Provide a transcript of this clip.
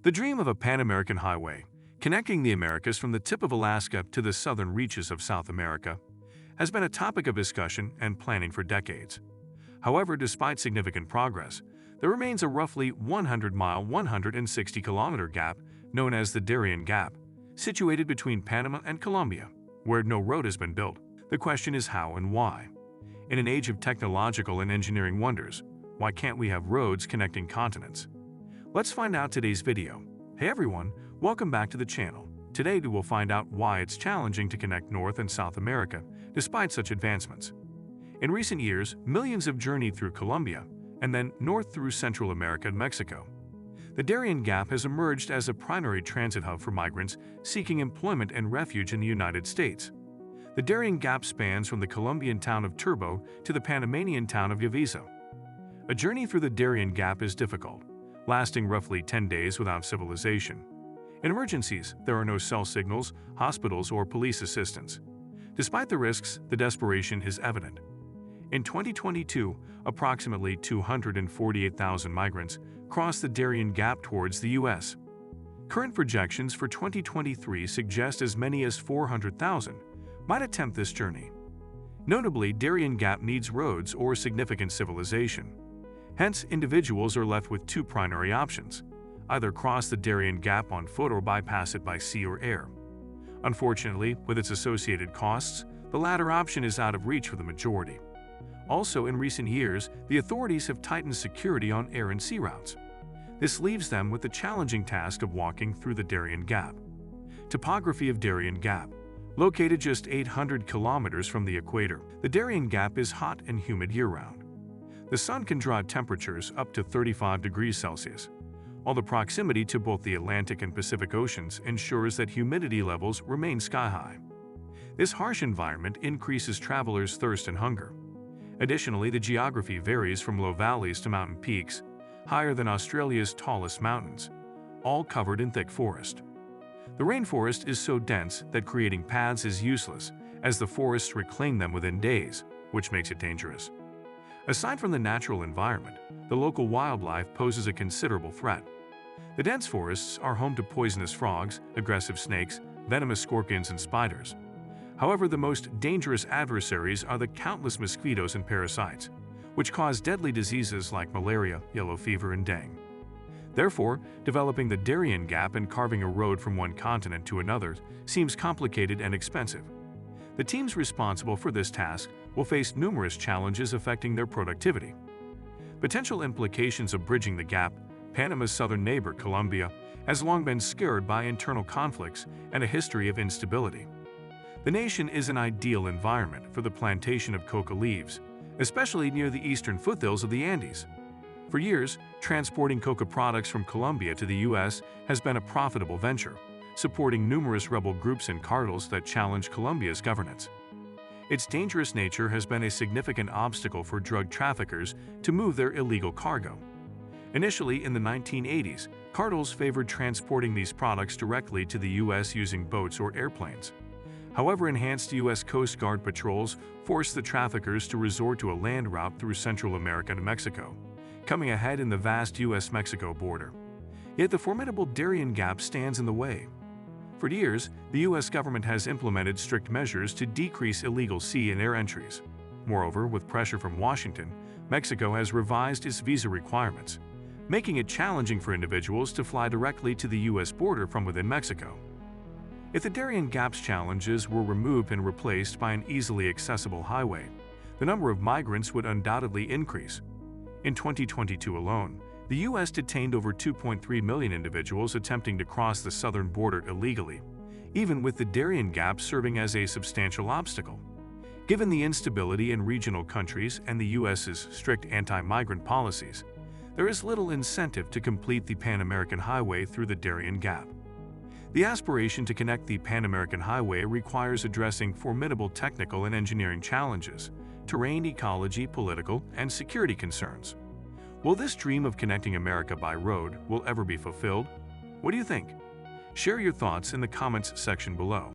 The dream of a Pan-American highway, connecting the Americas from the tip of Alaska to the southern reaches of South America, has been a topic of discussion and planning for decades. However, despite significant progress, there remains a roughly 100-mile, 160-kilometer gap known as the Darien Gap, situated between Panama and Colombia, where no road has been built. The question is how and why. In an age of technological and engineering wonders, why can't we have roads connecting continents? Let's find out today's video. Hey everyone, welcome back to the channel. Today we will find out why it's challenging to connect North and South America despite such advancements. In recent years, millions have journeyed through Colombia and then north through Central America and Mexico. The Darien Gap has emerged as a primary transit hub for migrants seeking employment and refuge in the United States. The Darien Gap spans from the Colombian town of Turbo to the Panamanian town of Yavisa. A journey through the Darien Gap is difficult, lasting roughly 10 days without civilization. In emergencies, there are no cell signals, hospitals, or police assistance. Despite the risks, the desperation is evident. In 2022, approximately 248,000 migrants crossed the Darien Gap towards the U.S. Current projections for 2023 suggest as many as 400,000 might attempt this journey. Notably, Darien Gap needs roads or significant civilization. Hence, individuals are left with two primary options: either cross the Darien Gap on foot or bypass it by sea or air. Unfortunately, with its associated costs, the latter option is out of reach for the majority. Also, in recent years, the authorities have tightened security on air and sea routes. This leaves them with the challenging task of walking through the Darien Gap. Topography of Darien Gap. Located just 800 kilometers from the equator, the Darien Gap is hot and humid year-round. The sun can drive temperatures up to 35 degrees Celsius, while the proximity to both the Atlantic and Pacific Oceans ensures that humidity levels remain sky-high. This harsh environment increases travelers' thirst and hunger. Additionally, the geography varies from low valleys to mountain peaks, higher than Australia's tallest mountains, all covered in thick forest. The rainforest is so dense that creating paths is useless, as the forests reclaim them within days, which makes it dangerous. Aside from the natural environment, the local wildlife poses a considerable threat. The dense forests are home to poisonous frogs, aggressive snakes, venomous scorpions, and spiders. However, the most dangerous adversaries are the countless mosquitoes and parasites, which cause deadly diseases like malaria, yellow fever, and dengue. Therefore, developing the Darien Gap and carving a road from one continent to another seems complicated and expensive. The teams responsible for this task will face numerous challenges affecting their productivity. Potential implications of bridging the gap. Panama's southern neighbor, Colombia, has long been scarred by internal conflicts and a history of instability. The nation is an ideal environment for the plantation of coca leaves, especially near the eastern foothills of the Andes. For years, transporting coca products from Colombia to the U.S. has been a profitable venture, supporting numerous rebel groups and cartels that challenge Colombia's governance. Its dangerous nature has been a significant obstacle for drug traffickers to move their illegal cargo. Initially, in the 1980s, cartels favored transporting these products directly to the U.S. using boats or airplanes. However, enhanced U.S. Coast Guard patrols forced the traffickers to resort to a land route through Central America to Mexico, coming ahead in the vast U.S.-Mexico border. Yet the formidable Darien Gap stands in the way. For years, the U.S. government has implemented strict measures to decrease illegal sea and air entries. Moreover, with pressure from Washington, Mexico has revised its visa requirements, making it challenging for individuals to fly directly to the U.S. border from within Mexico. If the Darien Gap's challenges were removed and replaced by an easily accessible highway, the number of migrants would undoubtedly increase. In 2022 alone, the U.S. detained over 2.3 million individuals attempting to cross the southern border illegally, even with the Darien Gap serving as a substantial obstacle. Given the instability in regional countries and the U.S.'s strict anti-migrant policies, there is little incentive to complete the Pan-American Highway through the Darien Gap. The aspiration to connect the Pan-American Highway requires addressing formidable technical and engineering challenges, terrain, ecology, political, and security concerns. Will this dream of connecting America by road will ever be fulfilled? What do you think? Share your thoughts in the comments section below.